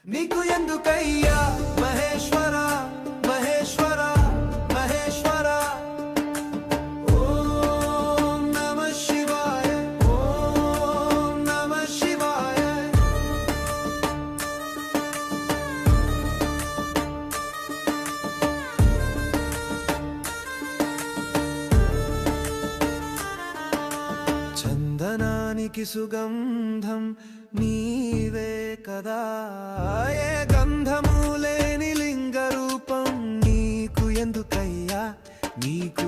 నీకు ఎందుకయ్యా మహేశ్వర మహేశ్వర మహేశ్వర ఓం నమః శివాయ ఓం నమః శివాయ చందనానికి సుగంధం నీవే కదా ఏ గంధము లేని లింగ రూపం నీకు ఎందుకయ్యా నీకు